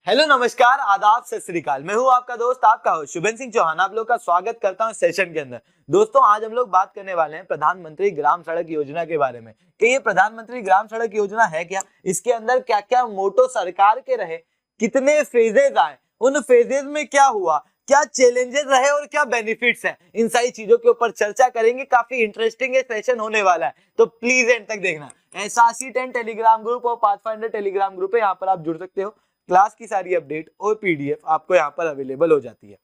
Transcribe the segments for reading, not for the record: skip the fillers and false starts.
Hello नमस्कार आदाब सत श्री अकाल। मैं हूं आपका दोस्त आपका होस्ट शुभेंद्र सिंह चौहान। आप लोग का स्वागत करता हूं सेशन के अंदर। दोस्तों आज हम लोग बात करने वाले हैं प्रधानमंत्री ग्राम सड़क योजना के बारे में कि ये प्रधानमंत्री ग्राम सड़क योजना है क्या, इसके अंदर क्या क्या मोटो सरकार के रहे, कितने फेजेज आए, उन फेजेज में क्या हुआ, क्या चैलेंजेस रहे और क्या बेनिफिट्स हैं, इन सारी चीजों के ऊपर चर्चा करेंगे। काफी इंटरेस्टिंग सेशन होने वाला है, तो प्लीज एंड तक देखना। एसआरसी 10 टेलीग्राम ग्रुप और पाथफाइंडर टेलीग्राम ग्रुप है, यहाँ पर आप जुड़ सकते हो। क्लास की सारी अपडेट और पीडीएफ आपको यहाँ पर अवेलेबल हो जाती है।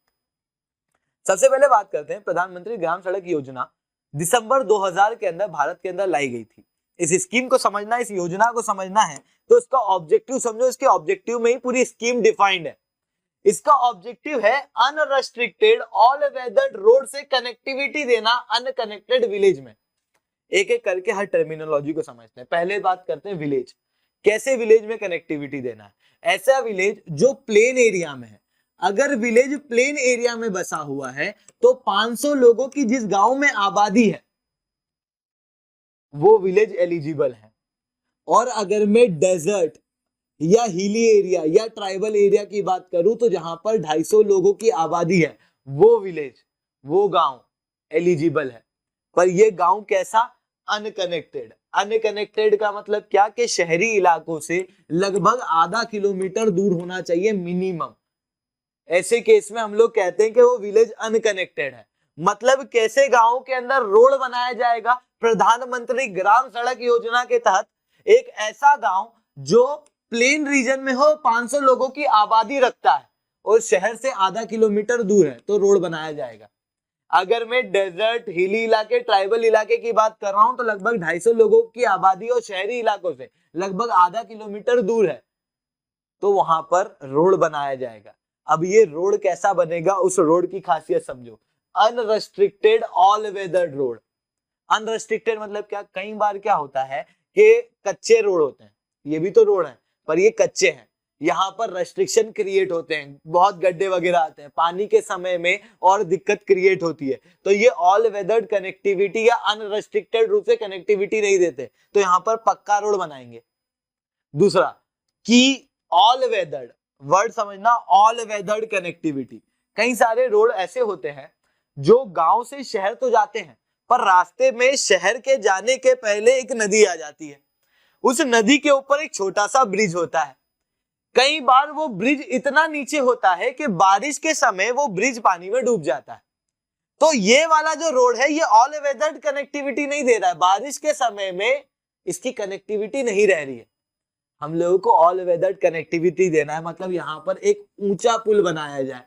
सबसे पहले बात करते हैं प्रधानमंत्री ग्राम सड़क योजना दिसंबर 2000 के अंदर भारत के अंदर लाई गई थी। इस स्कीम को समझना, इस योजना को समझना है तो इसका ऑब्जेक्टिव समझो। इसके ऑब्जेक्टिव में ही पूरी स्कीम डिफाइंड है। इसका ऑब्जेक्टिव है अनरेस्ट्रिक्टेड ऑल वेदर रोड से कनेक्टिविटी देना अनकनेक्टेड विलेज में। एक एक करके हर टर्मिनोलॉजी को समझते हैं। पहले बात करते हैं विलेज। कैसे विलेज में कनेक्टिविटी देना है? ऐसा विलेज जो प्लेन एरिया में है। अगर विलेज प्लेन एरिया में बसा हुआ है तो 500 लोगों की जिस गांव में आबादी है वो विलेज एलिजिबल है। और अगर मैं डेजर्ट या हिली एरिया या ट्राइबल एरिया की बात करूं तो जहां पर 250 लोगों की आबादी है वो विलेज, वो गांव एलिजिबल है। पर ये गांव कैसा? अनकनेक्टेड। अनकनेक्टेड का मतलब क्या कि शहरी इलाकों से लगभग आधा किलोमीटर दूर होना चाहिए मिनिमम। ऐसे केस में हम लोग कहते हैं कि वो विलेज अनकनेक्टेड है। मतलब कैसे गांव के अंदर रोड बनाया जाएगा? प्रधानमंत्री ग्राम सड़क योजना के तहत एक ऐसा गांव जो प्लेन रीजन में हो, 500 लोगों की आबादी रखता है और शहर से आधा किलोमीटर दूर है तो रोड बनाया जाएगा। अगर मैं डेजर्ट, हिली इलाके, ट्राइबल इलाके की बात कर रहा हूं तो लगभग 250 लोगों की आबादी और शहरी इलाकों से लगभग आधा किलोमीटर दूर है तो वहां पर रोड बनाया जाएगा। अब ये रोड कैसा बनेगा, उस रोड की खासियत समझो। Unrestricted all weather road. Unrestricted मतलब क्या? कई बार क्या होता है कि कच्चे रोड होते हैं, ये भी तो रोड है पर ये कच्चे हैं, यहाँ पर रेस्ट्रिक्शन क्रिएट होते हैं, बहुत गड्ढे वगैरह आते हैं, पानी के समय में और दिक्कत क्रिएट होती है। तो ये ऑल वेदर कनेक्टिविटी या अनरेस्ट्रिक्टेड रूप से कनेक्टिविटी नहीं देते तो यहाँ पर पक्का रोड बनाएंगे। दूसरा कि ऑल वेदर, वर्ड समझना, ऑल वेदर कनेक्टिविटी। कई सारे रोड ऐसे होते हैं जो गांव से शहर तो जाते हैं पर रास्ते में शहर के जाने के पहले एक नदी आ जाती है। उस नदी के ऊपर एक छोटा सा ब्रिज होता है। कई बार वो ब्रिज इतना नीचे होता है कि बारिश के समय वो ब्रिज पानी में डूब जाता है। तो ये वाला जो रोड है ये ऑल वेदर कनेक्टिविटी नहीं दे रहा है, बारिश के समय में इसकी कनेक्टिविटी नहीं रह रही है। हम लोगों को ऑल वेदर कनेक्टिविटी देना है, मतलब यहां पर एक ऊंचा पुल बनाया जाए।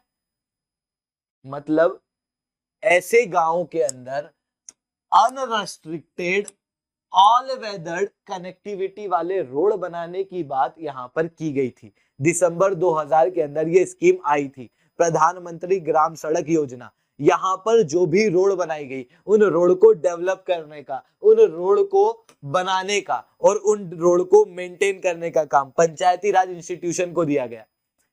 मतलब ऐसे गांव के अंदर अनरेस्ट्रिक्टेड ऑल वेदर कनेक्टिविटी वाले रोड बनाने की बात यहां पर की गई थी। दिसंबर 2000 के अंदर ये स्कीम आई थी, प्रधानमंत्री ग्राम सड़क योजना। यहां पर जो भी रोड बनाई गई उन रोड को डेवलप करने का, उन रोड को बनाने का और उन रोड को मेंटेन करने का काम पंचायती राज इंस्टीट्यूशन को दिया गया।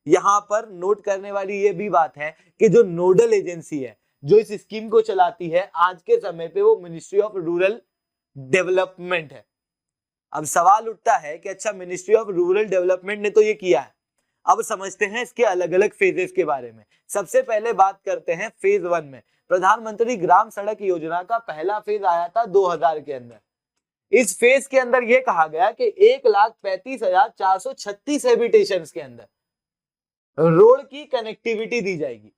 यहां पर नोट करने वाली ये भी बात है कि जो नोडल एजेंसी है जो इस स्कीम को चलाती है आज के समय पे वो मिनिस्ट्री ऑफ रूरल डेवलपमेंट है। अब सवाल उठता है कि अच्छा मिनिस्ट्री ऑफ रूरल डेवलपमेंट ने तो ये किया है, अब समझते हैं इसके अलग अलग फेजेस के बारे में। सबसे पहले बात करते हैं फेज 1 में। प्रधानमंत्री ग्राम सड़क योजना का पहला फेज आया था 2000 के अंदर। इस फेज के अंदर यह कहा गया कि 1,35,436 हैबिटेशंस के अंदर रोड की कनेक्टिविटी दी जाएगी।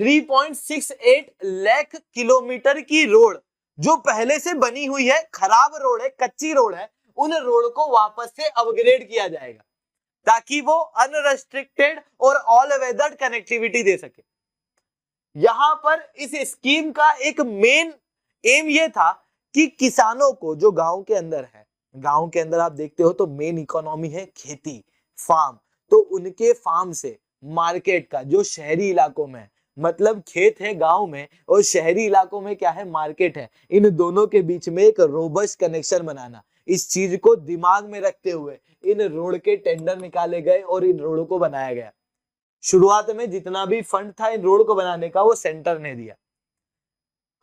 3.68 लाख किलोमीटर की रोड जो पहले से बनी हुई है, खराब रोड है, कच्ची रोड है, उन रोड को वापस से अपग्रेड किया जाएगा ताकि वो अनरेस्ट्रिक्टेड और ऑल वेदर कनेक्टिविटी दे सके। यहां पर इस स्कीम का एक मेन एम ये था कि किसानों को जो गांव के अंदर है, गांव के अंदर आप देखते हो तो मेन इकोनॉमी है खेती, फार्म, तो उनके फार्म से मार्केट का जो शहरी इलाकों में, मतलब खेत है गांव में और शहरी इलाकों में क्या है, मार्केट है, इन दोनों के बीच में एक रोबस्ट कनेक्शन बनाना। इस चीज को दिमाग में रखते हुए इन रोड के टेंडर निकाले गए और इन रोड को बनाया गया। शुरुआत में जितना भी फंड था इन रोड को बनाने का वो सेंटर ने दिया,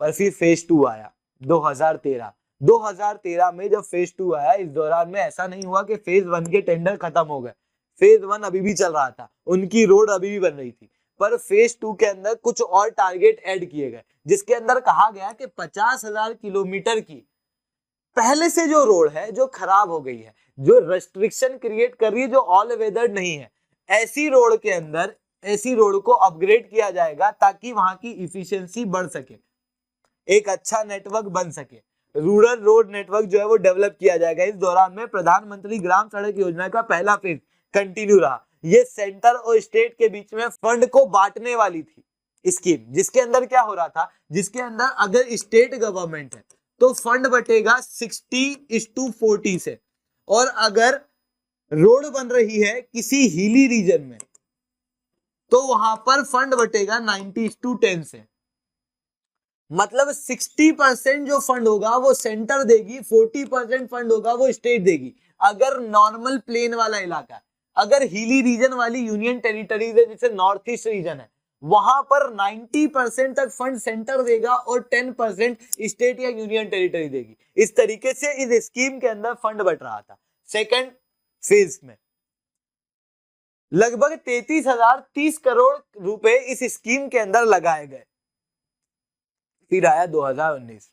पर फिर फेज 2 आया 2013। 2013 में जब फेज 2 आया, इस दौरान में ऐसा नहीं हुआ कि फेज 1 के टेंडर खत्म हो गए। फेज 1 अभी भी चल रहा था, उनकी रोड अभी भी बन रही थी, पर फेज 2 के अंदर कुछ और टारगेट ऐड किए गए, जिसके अंदर कहा गया कि 50,000 किलोमीटर की पहले से जो रोड है जो खराब हो गई है, जो रेस्ट्रिक्शन क्रिएट कर रही है, जो ऑल वेदर नहीं है, ऐसी रोड के अंदर ऐसी रोड को अपग्रेड किया जाएगा ताकि वहां की इफिशियंसी बढ़ सके, एक अच्छा नेटवर्क बन सके, रूरल रोड नेटवर्क जो है वो डेवलप किया जाएगा। इस दौरान में प्रधानमंत्री ग्राम सड़क योजना का पहला फेज कंटिन्यू रहा। ये सेंटर और स्टेट के बीच में फंड को बांटने वाली थी स्कीम, जिसके अंदर क्या हो रहा था, जिसके अंदर अगर स्टेट गवर्नमेंट है तो फंड बटेगा 60:40 से, और अगर रोड बन रही है किसी हिली रीजन में तो वहां पर फंड बटेगा 90:10 से। मतलब 60% जो फंड होगा वो सेंटर देगी, 40% फंड होगा वो स्टेट देगी अगर नॉर्मल प्लेन वाला इलाका है। अगर हिली रीजन वाली यूनियन टेरिटरीज है, जैसे नॉर्थ ईस्ट रीजन है, वहां पर 90% तक फंड सेंटर देगा और 10% स्टेट या यूनियन टेरिटरी देगी। इस तरीके से इस स्कीम के अंदर फंड बट रहा था। सेकेंड फेज में लगभग 33,030 करोड़ रुपए इस स्कीम के अंदर लगाए गए। फिर आया 2019।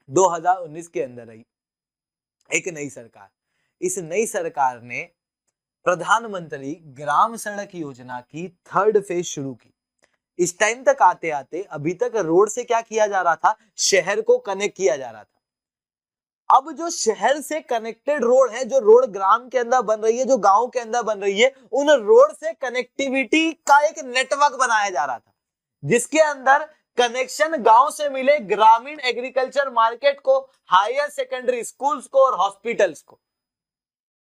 2019 के अंदर आई एक नई सरकार। इस नई सरकार ने प्रधानमंत्री ग्राम सड़क योजना की थर्ड फेज शुरू की। इस टाइम तक आते आते अभी तक रोड से क्या किया जा रहा था, शहर को कनेक्ट किया जा रहा था। अब जो शहर से कनेक्टेड रोड है, जो रोड ग्राम के अंदर बन रही है, जो गांव के अंदर बन रही है, उन रोड से कनेक्टिविटी का एक नेटवर्क बनाया जा रहा था, जिसके अंदर कनेक्शन गांव से मिले ग्रामीण एग्रीकल्चर मार्केट को, हायर सेकेंडरी स्कूल्स को और हॉस्पिटल्स को,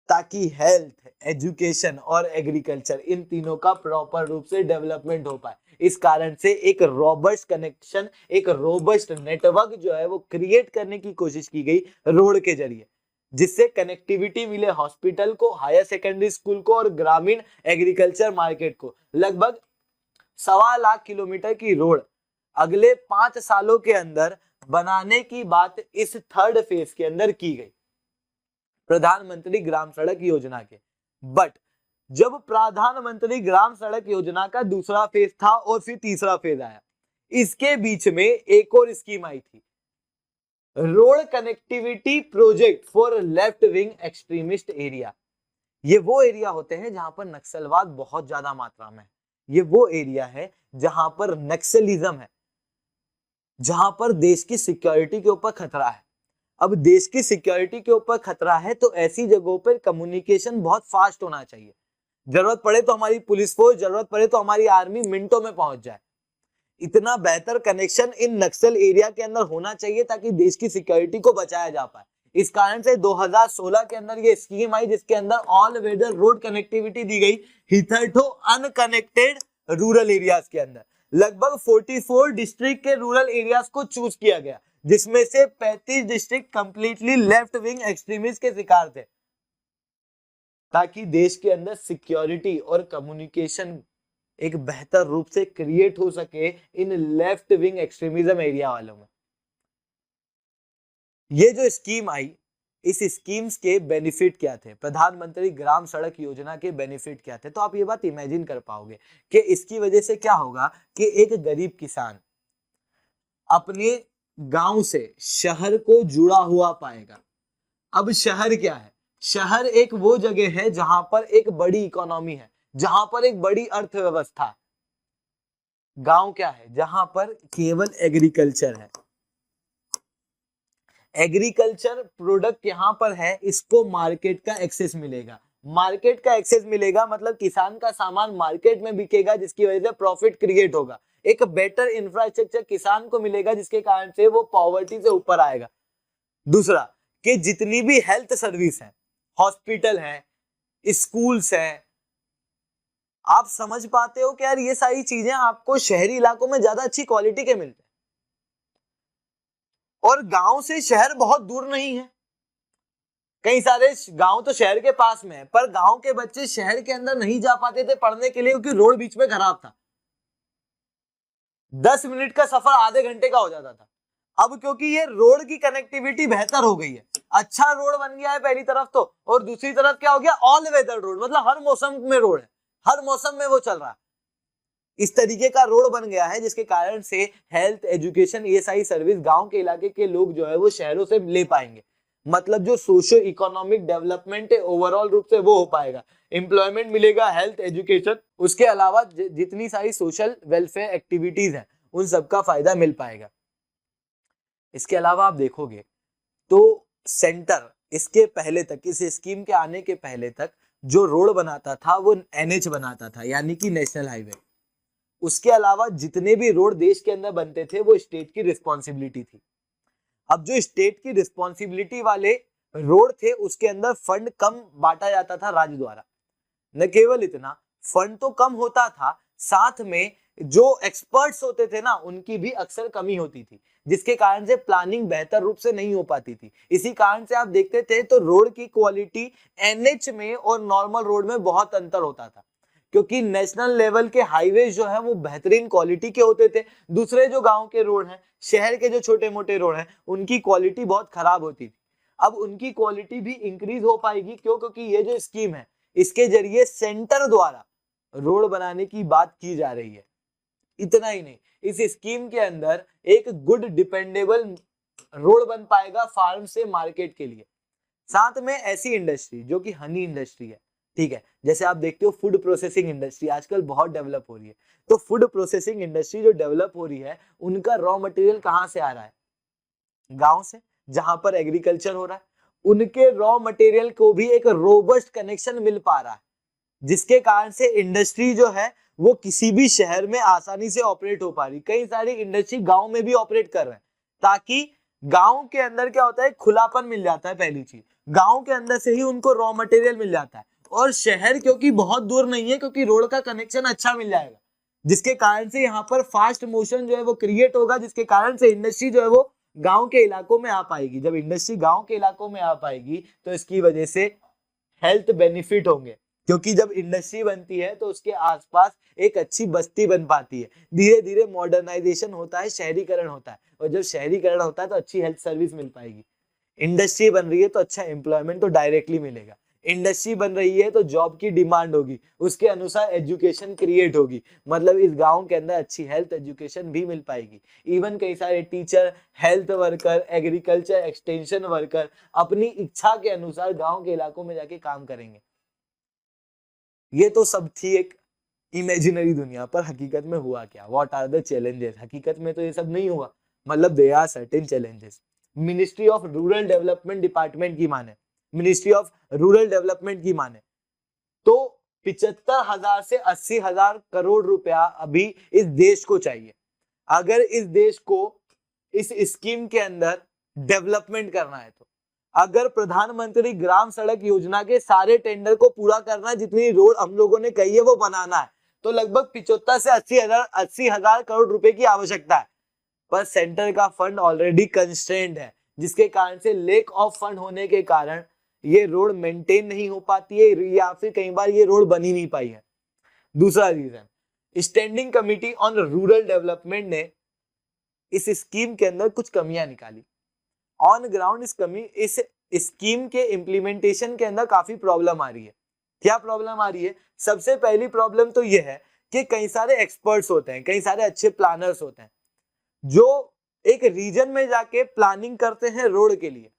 ताकि हेल्थ, एजुकेशन और एग्रीकल्चर इन तीनों का प्रॉपर रूप से डेवलपमेंट हो पाए। इस कारण से एक रोबस्ट कनेक्शन, एक रोबस्ट नेटवर्क जो है वो क्रिएट करने की कोशिश की गई रोड के जरिए, जिससे कनेक्टिविटी मिले हॉस्पिटल को, हायर सेकेंडरी स्कूल को और ग्रामीण एग्रीकल्चर मार्केट को। लगभग 1.25 लाख किलोमीटर की रोड अगले 5 सालों के अंदर बनाने की बात इस थर्ड फेज के अंदर की गई प्रधानमंत्री ग्राम सड़क योजना के। बट जब प्रधानमंत्री ग्राम सड़क योजना का दूसरा फेज था और फिर तीसरा फेज आया, इसके बीच में एक और स्कीम आई थी, road connectivity project for left wing extremist area. ये वो एरिया होते हैं जहां पर नक्सलवाद बहुत ज्यादा मात्रा में है। ये वो एरिया है जहां पर नक्सलिज्म है, जहां पर देश की सिक्योरिटी के ऊपर खतरा है। अब देश की सिक्योरिटी के ऊपर खतरा है तो ऐसी जगहों पर कम्युनिकेशन बहुत फास्ट होना चाहिए। जरूरत पड़े तो हमारी पुलिस फोर्स, जरूरत पड़े तो हमारी आर्मी मिनटों में पहुंच जाए। इतना बेहतर कनेक्शन इन नक्सल एरिया के अंदर होना चाहिए ताकि देश की सिक्योरिटी को बचाया जा पाए। इस कारण से 2016 के अंदर ये स्कीम आई, जिसके अंदर ऑल वेदर रोड कनेक्टिविटी दी गई हिथरठो अनकनेक्टेड रूरल एरियाज के अंदर। लगभग 44 डिस्ट्रिक्ट के रूरल एरियाज को चूज किया गया, जिसमें से 35 district completely left wing extremist के शिकार थे, ताकि देश के अंदर सिक्योरिटी और कम्युनिकेशन एक बेहतर रूप से क्रिएट हो सके in left wing extremism area वालों में। ये जो स्कीम आई, इस स्कीम्स के बेनिफिट क्या थे, प्रधानमंत्री ग्राम सड़क योजना के बेनिफिट क्या थे, तो आप ये बात इमेजिन कर पाओगे कि इसकी वजह से क्या होगा कि एक गरीब किसान अपने गांव से शहर को जुड़ा हुआ पाएगा। अब शहर क्या है, शहर एक वो जगह है जहां पर एक बड़ी इकोनॉमी है, जहां पर एक बड़ी अर्थव्यवस्था है। गांव क्या है, जहां पर केवल एग्रीकल्चर है। एग्रीकल्चर प्रोडक्ट यहां पर है, इसको मार्केट का एक्सेस मिलेगा। मार्केट का एक्सेस मिलेगा मतलब किसान का सामान मार्केट में बिकेगा, जिसकी वजह से प्रॉफिट क्रिएट होगा। एक बेटर इंफ्रास्ट्रक्चर किसान को मिलेगा, जिसके कारण से वो पॉवर्टी से ऊपर आएगा। दूसरा कि जितनी भी हेल्थ सर्विस है, हॉस्पिटल है, स्कूल्स है, आप समझ पाते हो कि यार ये सारी चीजें आपको शहरी इलाकों में ज्यादा अच्छी क्वालिटी के मिलते हैं। और गांव से शहर बहुत दूर नहीं है, कई सारे गांव तो शहर के पास में है, पर गांव के बच्चे शहर के अंदर नहीं जा पाते थे पढ़ने के लिए, क्योंकि रोड बीच में खराब था। 10 मिनट का सफर आधे घंटे का हो जाता था। अब क्योंकि ये रोड की कनेक्टिविटी बेहतर हो गई है, अच्छा रोड बन गया है पहली तरफ तो, और दूसरी तरफ क्या हो गया, ऑल वेदर रोड, मतलब हर मौसम में रोड है, हर मौसम में वो चल रहा है, इस तरीके का रोड बन गया है, जिसके कारण से हेल्थ, एजुकेशन, ये सारी सर्विस गांव के इलाके के लोग जो है वो शहरों से ले पाएंगे। मतलब जो सोशियो इकोनॉमिक डेवलपमेंट है ओवरऑल रूप से वो हो पाएगा, एम्प्लॉयमेंट मिलेगा, हेल्थ, एजुकेशन, उसके अलावा जितनी सारी सोशल वेलफेयर एक्टिविटीज हैं उन सबका फायदा मिल पाएगा। इसके अलावा आप देखोगे तो सेंटर इसके पहले तक, इस स्कीम के आने के पहले तक जो रोड बनाता था वो एनएच बनाता था, यानी कि नेशनल हाईवे। उसके अलावा जितने भी रोड देश के अंदर बनते थे वो स्टेट की रिस्पॉन्सिबिलिटी थी। अब जो स्टेट की रिस्पॉन्सिबिलिटी वाले रोड थे उसके अंदर फंड कम बांटा जाता था राज्य द्वारा। न केवल इतना, फंड तो कम होता था, साथ में जो एक्सपर्ट्स होते थे ना उनकी भी अक्सर कमी होती थी, जिसके कारण से प्लानिंग बेहतर रूप से नहीं हो पाती थी। इसी कारण से आप देखते थे तो रोड की क्वालिटी एनएच में और नॉर्मल रोड में बहुत अंतर होता था, क्योंकि नेशनल लेवल के हाईवे जो है वो बेहतरीन क्वालिटी के होते थे। दूसरे जो गांव के रोड हैं, शहर के जो छोटे मोटे रोड हैं, उनकी क्वालिटी बहुत खराब होती थी। अब उनकी क्वालिटी भी इंक्रीज हो पाएगी, क्यों? क्योंकि ये जो स्कीम है इसके जरिए सेंटर द्वारा रोड बनाने की बात की जा रही है। इतना ही नहीं, इस स्कीम के अंदर एक गुड डिपेंडेबल रोड बन पाएगा फार्म से मार्केट के लिए। साथ में ऐसी इंडस्ट्री जो कि हनी इंडस्ट्री है, ठीक है, जैसे आप देखते हो फूड प्रोसेसिंग इंडस्ट्री आजकल बहुत डेवलप हो रही है, तो फूड प्रोसेसिंग इंडस्ट्री जो डेवलप हो रही है उनका रॉ मटेरियल कहाँ से आ रहा है? गांव से, जहां पर एग्रीकल्चर हो रहा है। उनके रॉ मटेरियल को भी एक रोबस्ट कनेक्शन मिल पा रहा है, जिसके कारण से इंडस्ट्री जो है वो किसी भी शहर में आसानी से ऑपरेट हो पा रही। कई सारी इंडस्ट्री गांव में भी ऑपरेट कर रहे हैं, ताकि गांव के अंदर क्या होता है, खुलापन मिल जाता है। पहली चीज, गांव के अंदर से ही उनको रॉ मटेरियल मिल जाता है, और शहर क्योंकि बहुत दूर नहीं है, क्योंकि रोड का कनेक्शन अच्छा मिल जाएगा, जिसके कारण से यहाँ पर फास्ट मोशन जो है वो क्रिएट होगा, जिसके कारण से इंडस्ट्री जो है वो गांव के इलाकों में आ पाएगी। जब इंडस्ट्री गांव के इलाकों में आ पाएगी तो इसकी वजह से हेल्थ बेनिफिट होंगे, क्योंकि जब इंडस्ट्री बनती है तो उसके आसपास एक अच्छी बस्ती बन पाती है। धीरे धीरे मॉडर्नाइजेशन होता है, शहरीकरण होता है, और जब शहरीकरण होता है तो अच्छी हेल्थ सर्विस मिल पाएगी। इंडस्ट्री बन रही है तो अच्छा एम्प्लॉयमेंट तो डायरेक्टली मिलेगा। इंडस्ट्री बन रही है तो जॉब की डिमांड होगी, उसके अनुसार एजुकेशन क्रिएट होगी, मतलब इस गांव के अंदर अच्छी हेल्थ एजुकेशन भी मिल पाएगी। इवन कई सारे teacher, health worker, agriculture extension worker अपनी इच्छा के अनुसार गांव के इलाकों में जाके काम करेंगे। ये तो सब थी एक इमेजिनरी दुनिया, पर हकीकत में हुआ क्या? What are the challenges? हकीकत में तो ये सब नहीं हुआ, मतलब there are certain challenges. Ministry of rural development department की माने, मिनिस्ट्री ऑफ रूरल डेवलपमेंट की माने तो 75,000 से 80,000 करोड़ रुपया अभी इस देश को चाहिए, अगर इस देश को इस स्कीम के अंदर डेवलपमेंट करना है। तो अगर प्रधानमंत्री ग्राम सड़क योजना के सारे टेंडर को पूरा करना है, जितनी रोड हम लोगों ने कही है वो बनाना है, तो लगभग 75 से 80,000 करोड़ रुपए की आवश्यकता है। पर सेंटर का फंड ऑलरेडी कंस्ट्रेंट है, जिसके कारण से लेक ऑफ फंड होने के कारण ये रोड मेंटेन नहीं हो पाती है, या फिर कई बार ये रोड बन ही नहीं पाई है। दूसरा reason, standing committee on rural development ने इस स्कीम के अंदर कुछ कमियां निकाली। ऑन ग्राउंड इस स्कीम के इम्प्लीमेंटेशन के अंदर काफी प्रॉब्लम आ रही है। क्या प्रॉब्लम आ रही है? सबसे पहली प्रॉब्लम तो यह है कि कई सारे एक्सपर्ट्स होते हैं, कई सारे अच्छे प्लानर्स होते हैं, जो एक रीजन में जाके प्लानिंग करते हैं रोड के लिए,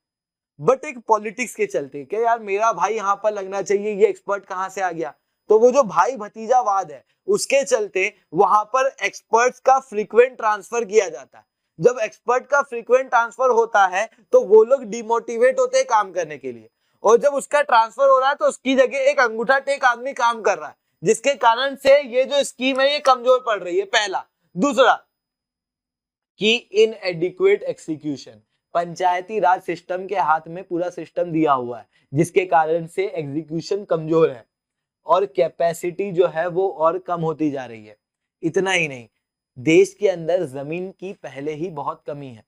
बट एक पॉलिटिक्स के चलते कि यार मेरा भाई यहाँ पर लगना चाहिए, ये एक्सपर्ट कहाँ से आ गया, तो वो जो भाई भतीजावाद है उसके चलते वहां पर एक्सपर्ट्स का फ्रीक्वेंट ट्रांसफर किया जाता है। जब एक्सपर्ट का फ्रीक्वेंट ट्रांसफर होता है तो वो लोग डिमोटिवेट होते हैं काम करने के लिए, और जब उसका ट्रांसफर हो रहा है तो उसकी जगह एक अंगूठा टेक आदमी काम कर रहा है, जिसके कारण से ये जो स्कीम है ये कमजोर पड़ रही है, पहला। दूसरा कि इनएडिक्वेट एक्सिक्यूशन, पंचायती राज सिस्टम के हाथ में पूरा सिस्टम दिया हुआ है, जिसके कारण से एग्जीक्यूशन कमजोर है और कैपेसिटी जो है वो और कम होती जा रही है। इतना ही नहीं, देश के अंदर जमीन की पहले ही बहुत कमी है।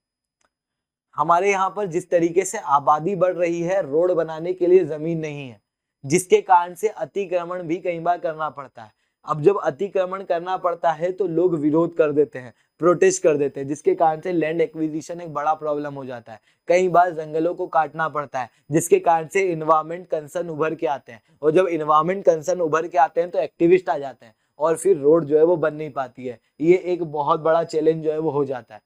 हमारे यहाँ पर जिस तरीके से आबादी बढ़ रही है, रोड बनाने के लिए जमीन नहीं है, जिसके कारण से अतिक्रमण भी कई बार करना पड़ता है। अब जब अतिक्रमण करना पड़ता है तो लोग विरोध कर देते हैं, प्रोटेस्ट कर देते हैं, जिसके कारण से लैंड एक्विजिशन एक बड़ा प्रॉब्लम हो जाता है। कई बार जंगलों को काटना पड़ता है, जिसके कारण से इन्वायरमेंट कंसर्न उभर के आते हैं, और जब इन्वायरमेंट कंसर्न उभर के आते हैं तो एक्टिविस्ट आ जाते हैं, और फिर रोड जो है वो बन नहीं पाती है। ये एक बहुत बड़ा चैलेंज जो है वो हो जाता है।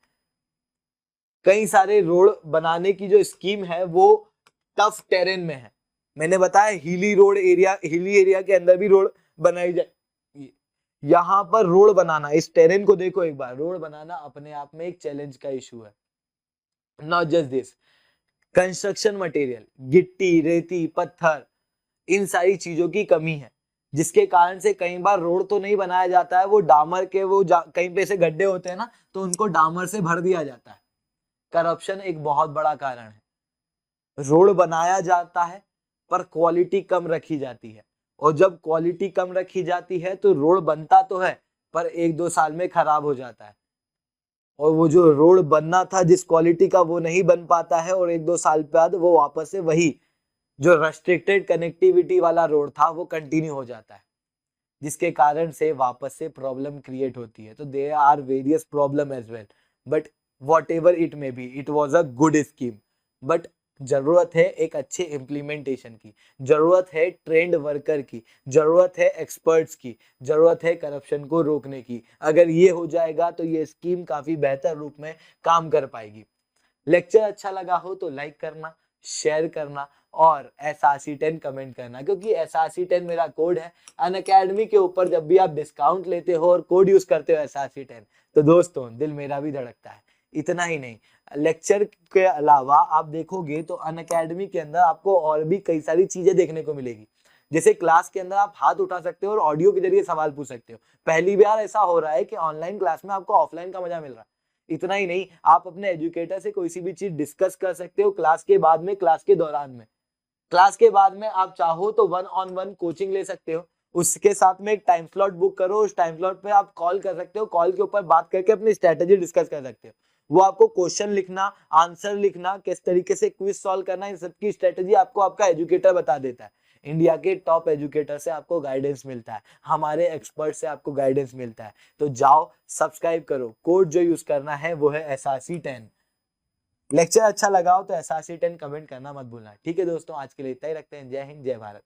कई सारे रोड बनाने की जो स्कीम है वो टफ टेरेन में है। मैंने बताया हिली एरिया के अंदर भी रोड बनाई जाए। यहाँ पर रोड बनाना, इस टेरेन को देखो एक बार, रोड बनाना अपने आप में एक चैलेंज का इशू है। Not just this, construction material, गिट्टी, रेती, पत्थर, इन सारी चीजों की कमी है, जिसके कारण से कई बार रोड तो नहीं बनाया जाता है, वो डामर के कहीं पे से गड्ढे होते हैं ना, तो उनको डामर से भर दिया जाता है। करप्शन एक बहुत बड़ा कारण है। रोड बनाया जाता है पर क्वालिटी कम रखी जाती है, और जब क्वालिटी कम रखी जाती है तो रोड बनता तो है पर 1-2 साल में खराब हो जाता है, और वो जो रोड बनना था जिस क्वालिटी का वो नहीं बन पाता है, और 1-2 साल बाद वो वापस से वही जो रेस्ट्रिक्टेड कनेक्टिविटी वाला रोड था वो कंटिन्यू हो जाता है, जिसके कारण से वापस से प्रॉब्लम क्रिएट होती है। तो there are various problem as well, but whatever it may be, it was a good scheme. But जरूरत है एक अच्छे इम्प्लीमेंटेशन की, जरूरत है ट्रेंड वर्कर की, जरूरत है एक्सपर्ट्स की, जरूरत है करप्शन को रोकने की। अगर ये हो जाएगा तो ये स्कीम काफी बेहतर रूप में काम कर पाएगी। लेक्चर अच्छा लगा हो तो लाइक करना, शेयर करना, और SRC10 कमेंट करना, क्योंकि SRC10 मेरा कोड है। अनअकैडमी के ऊपर जब भी आप डिस्काउंट लेते हो और कोड यूज करते हो SRC10, तो दोस्तों दिल मेरा भी धड़कता है। इतना ही नहीं, लेक्चर के अलावा आप देखोगे तो अनअकैडमी के अंदर आपको और भी कई सारी चीजें देखने को मिलेगी। जैसे क्लास के अंदर आप हाथ उठा सकते हो और ऑडियो के जरिए सवाल पूछ सकते हो। पहली बार ऐसा हो रहा है कि ऑनलाइन क्लास में आपको ऑफलाइन का मजा मिल रहा है। इतना ही नहीं, आप अपने एजुकेटर से कोई सी भी चीज डिस्कस कर सकते हो क्लास के बाद में, क्लास के दौरान में। क्लास के बाद में आप चाहो तो 1-on-1 कोचिंग ले सकते हो। उसके साथ में एक टाइम स्लॉट बुक करो, उस टाइम स्लॉट पे आप कॉल कर सकते हो, कॉल के ऊपर बात करके अपनी स्ट्रेटेजी डिस्कस कर सकते हो। वो आपको क्वेश्चन लिखना, आंसर लिखना, किस तरीके से क्विज सॉल्व करना, इन सबकी स्ट्रेटेजी आपको आपका एजुकेटर बता देता है। इंडिया के टॉप एजुकेटर से आपको गाइडेंस मिलता है, हमारे एक्सपर्ट से आपको गाइडेंस मिलता है। तो जाओ सब्सक्राइब करो, कोड जो यूज करना है वो है SRC10। लेक्चर अच्छा लगा हो तो SRC10 कमेंट करना मत भूलना। ठीक है दोस्तों, आज के लिए इतना ही रखते हैं। जय हिंद, जय भारत।